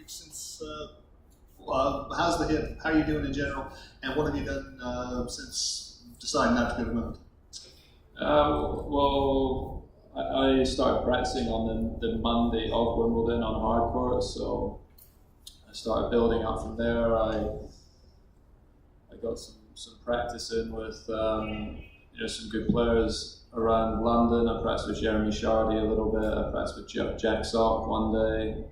since. How's the hip? How are you doing in general? And what have you done since deciding not to go to Wimbledon? Well, I started practicing on the Monday of Wimbledon on hard court, so I started building up from there. I got some practice in with some good players around London. I practiced with Jeremy Shardy a little bit. I practiced with Jack Sock one day,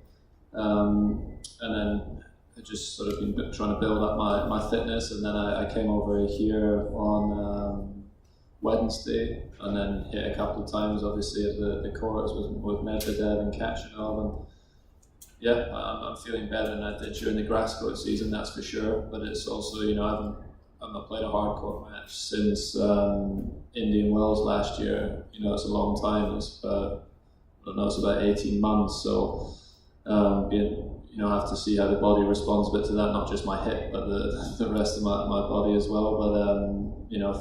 and then I just sort of been trying to build up my fitness. And then I came over here on Wednesday, and then hit a couple of times, obviously at the courts with Medvedev and Kachanov, and yeah, I'm feeling better than I did during the grass court season, that's for sure. But it's also, I've not played a hard court match since Indian Wells last year. It's a long time. It's about 18 months. So I have to see how the body responds a bit to that. Not just my hip, but the rest of my body as well. But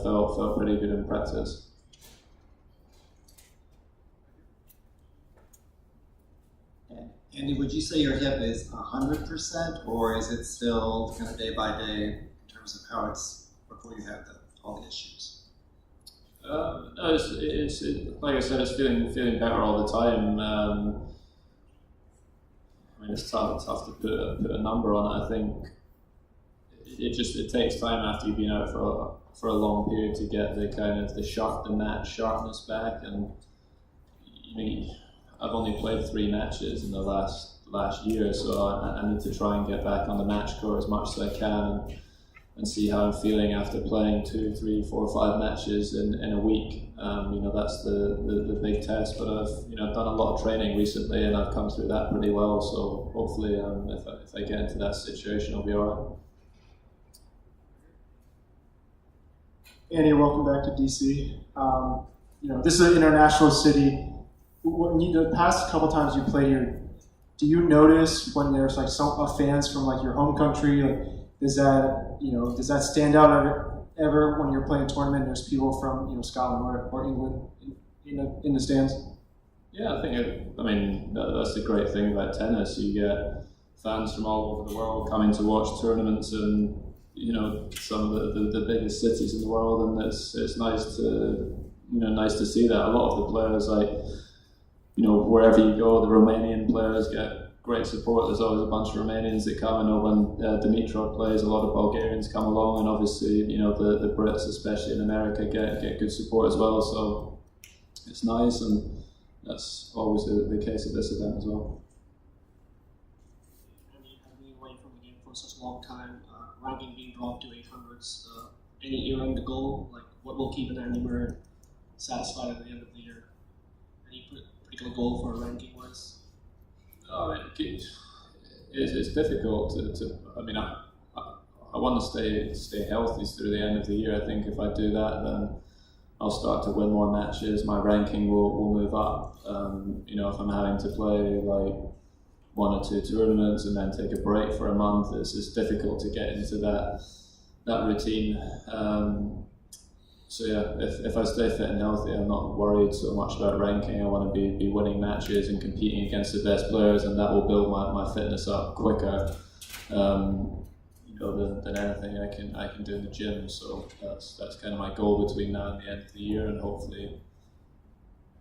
felt pretty good in practice. Andy, would you say your hip is 100%, or is it still kind of day by day in terms of how it's before you have all the issues? No, it's like I said, it's feeling better all the time. It's tough to put a number on it. I think it takes time after you've been out for a long period to get the match sharpness back. And I've only played 3 matches in the last year, so I need to try and get back on the match court as much as I can and see how I'm feeling after playing 2, 3, 4, 5 matches in a week. That's the big test. But I've done a lot of training recently, and I've come through that pretty well. So hopefully, if I get into that situation, I'll be all right. Andy, welcome back to DC. This is an international city. The past couple times you played here, do you notice when there's some fans from your home country? Does that stand out ever when you're playing a tournament? There's people from Scotland or England in the stands. Yeah, I think that's the great thing about tennis. You get fans from all over the world coming to watch tournaments in some of the biggest cities in the world, and it's nice to see that. A lot of the players, wherever you go, the Romanian players get great support. There's always a bunch of Romanians that come. I know when Dimitrov plays, a lot of Bulgarians come along, and obviously, the Brits, especially in America, get good support as well. So it's nice, and that's always the case at this event as well. You have been away from the game for such a long time, ranking being dropped to 800s. Any ear on the goal? What will keep an Andy Murray satisfied at the end of the year? Any particular goal for ranking-wise? It's difficult to. I want to stay healthy through the end of the year. I think if I do that, then I'll start to win more matches. My ranking will move up. If I'm having to play 1 or 2 tournaments and then take a break for a month, it's difficult to get into that routine. So yeah, if I stay fit and healthy, I'm not worried so much about ranking. I want to be winning matches and competing against the best players, and that will build my fitness up quicker than anything I can do in the gym. So that's kind of my goal between now and the end of the year, and hopefully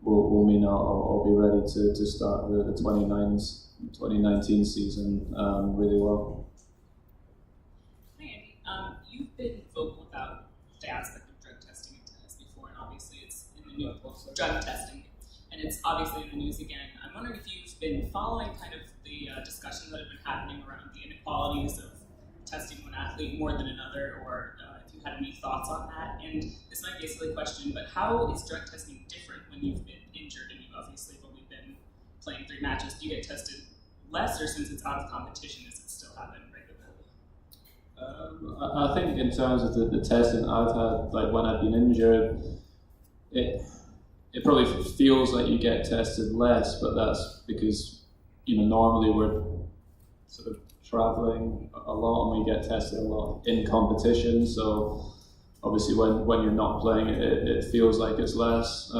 will mean I'll be ready to start the 2019 season really well. Hi Andy, you've been vocal about the aspect testing in tennis before, and obviously it's in the news, drug testing, and it's obviously in the news again. I'm wondering if you've been following kind of the discussions that have been happening around the inequalities of testing one athlete more than another, or if you had any thoughts on that. And this might be a silly question, but how is drug testing different when you've been injured and you've obviously only been playing 3 matches? Do you get tested less, or since it's out of competition, does it still happen regularly? I think in terms of the testing I've had, when I've been injured, it probably feels like you get tested less, but that's because normally we're sort of traveling a lot and we get tested a lot in competition. So obviously when you're not playing, it feels like it's less.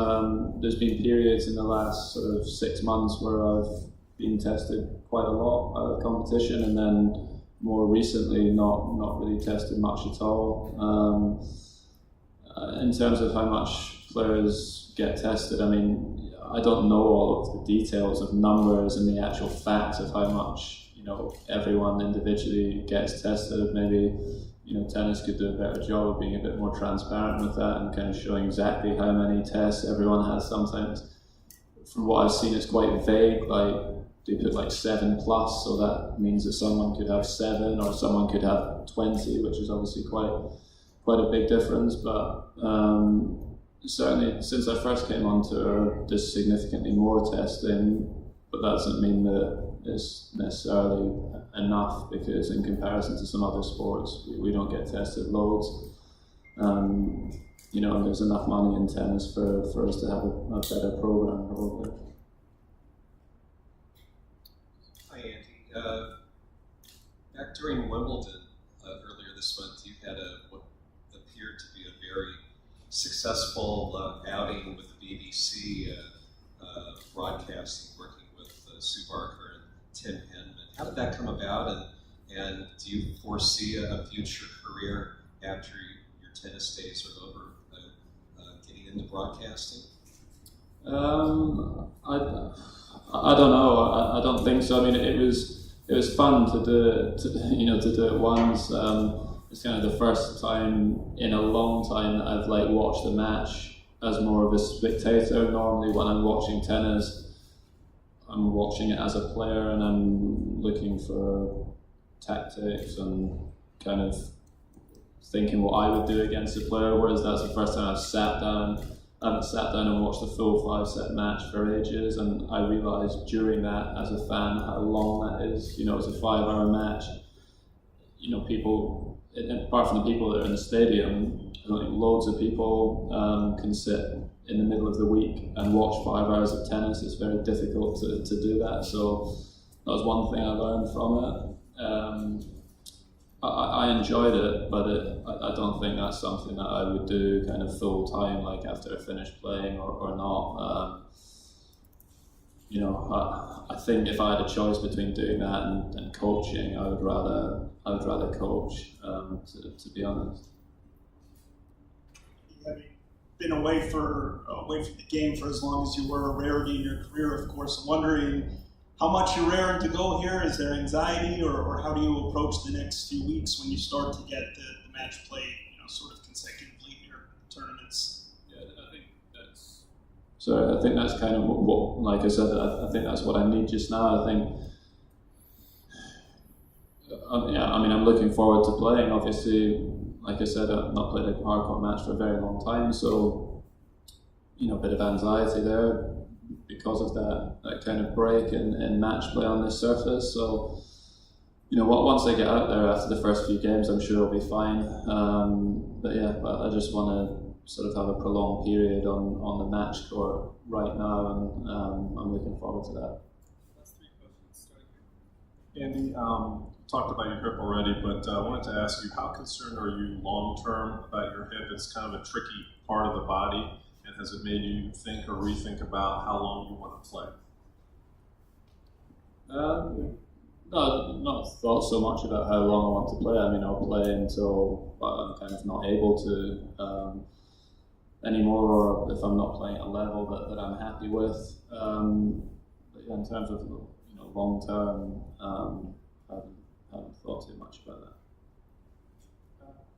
There's been periods in the last sort of 6 months where I've been tested quite a lot out of competition, and then more recently not really tested much at all. In terms of how much players get tested, I mean, I don't know all of the details of numbers and the actual facts of how much, you know, everyone individually gets tested. Maybe, you know, tennis could do a better job of being a bit more transparent with that and kind of showing exactly how many tests everyone has. Sometimes, from what I've seen, it's quite vague. Like, they put like 7+, so that means that someone could have 7 or someone could have 20, which is obviously quite a big difference. But certainly since I first came on tour, there's significantly more testing, but that doesn't mean that it's necessarily enough, because in comparison to some other sports, we don't get tested loads. You know, and there's enough money in tennis for us to have a better program, probably. Hi, Andy. Back during Wimbledon earlier this month, you had what appeared to be a very successful outing with the BBC broadcasting, working with Sue Barker and Tim Henman. How did that come about, and do you foresee a future career after your tennis days are over, getting into broadcasting? I don't know. I don't think so. I mean, it was fun to do it once. It's kind of the first time in a long time that I've like watched a match as more of a spectator. Normally, when I'm watching tennis, I'm watching it as a player and I'm looking for tactics and kind of thinking what I would do against a player. Whereas that's the first time I've sat down. I haven't sat down and watched a full 5-set match for ages, and I realised during that, as a fan, how long that is. You know, it's a 5-hour match. You know, people, apart from the people that are in the stadium, I don't think loads of people can sit in the middle of the week and watch 5 hours of tennis. It's very difficult to do that. So that was one thing I learned from it. I enjoyed it, but I don't think that's something that I would do kind of full time, like after I finished playing or not. You know, I think if I had a choice between doing that and coaching, I would rather coach. To be honest. Having been away from the game for as long as you were, a rarity in your career, of course. I'm wondering how much you're raring to go here. Is there anxiety, or how do you approach the next few weeks when you start to get the match played, you know, sort of consecutively in your tournaments? Yeah, I think that's. So I think that's kind of what like I said, I think that's what I need just now. I think. Yeah, I mean, I'm looking forward to playing. Obviously, like I said, I've not played a hardcore match for a very long time, so you know, a bit of anxiety there because of that kind of break in match play on this surface. So, you know, once I get out there after the first few games, I'm sure I'll be fine. But I just want to sort of have a prolonged period on the match court right now, and I'm looking forward to that. Last 3 questions, start here. Andy, talked about your hip already, but I wanted to ask you, how concerned are you long-term about your hip? It's kind of a tricky part of the body, and has it made you think or rethink about how long you want to play? No, not thought so much about how long I want to play. I mean, I'll play until I'm kind of not able to anymore, or if I'm not playing at a level that I'm happy with. But yeah, in terms of, you know, long term, I haven't thought too much about that.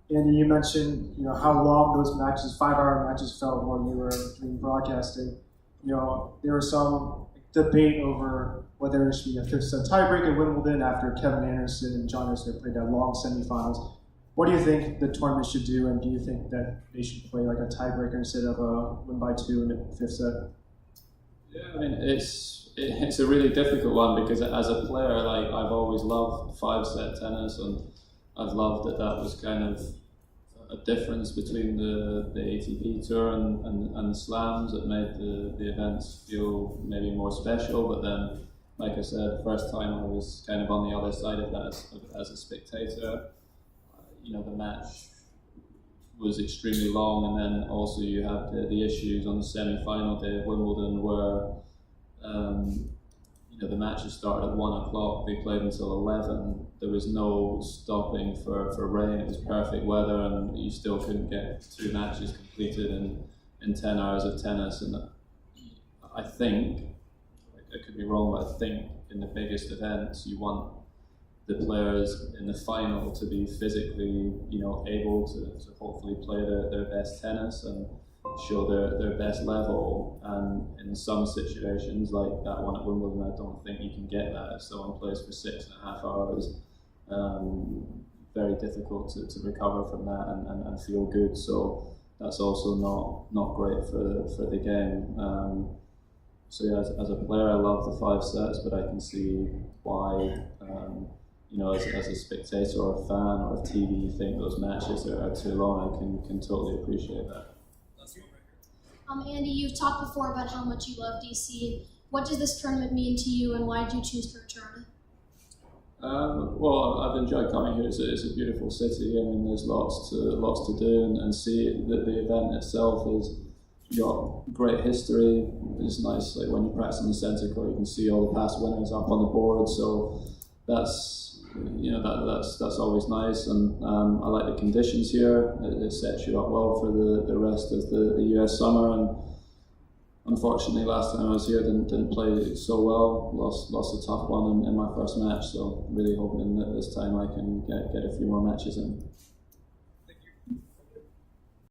Andy, you mentioned, you know, how long those matches, 5-hour matches, felt when you were doing broadcasting. You know, there was some debate over whether it should be a 5th-set tiebreak at Wimbledon after Kevin Anderson and John Isner played that long semifinals. What do you think the tournament should do, and do you think that they should play like a tiebreaker instead of a win by 2 in the 5th set? Yeah, I mean, it's a really difficult one, because as a player, like, I've always loved 5-set tennis, and I've loved that was kind of a difference between the ATP Tour and the slams. It made the events feel maybe more special. But then, like I said, first time I was kind of on the other side of that as a spectator. You know, the match was extremely long, and then also you had the issues on the semi-final day of Wimbledon where the matches started at 1 o'clock. They played until 11. There was no stopping for rain. It was perfect weather, and you still couldn't get 2 matches completed in 10 hours of tennis. And I think, I could be wrong, but I think in the biggest events, you want the players in the final to be physically, able to hopefully play their best tennis and show their best level. And in some situations, like that one at Wimbledon, I don't think you can get that. If someone plays for 6.5 hours, very difficult to recover from that and feel good. So that's also not great for the game. So yeah, as a player, I love the 5 sets, but I can see why, as a spectator or a fan or a TV, you think those matches are too long. I can totally appreciate that. Andy, you've talked before about how much you love DC. What does this tournament mean to you, and why did you choose to return? Well, I've enjoyed coming here. It's a beautiful city. I mean, there's lots to do and see. The event itself is got great history. It's nice, like when you practice in the centre court, you can see all the past winners up on the board. So that's that's always nice. And I like the conditions here. It sets you up well for the rest of the US summer. And unfortunately, last time I was here, didn't play so well. Lost a tough one in my first match. So really hoping that this time I can get a few more matches in.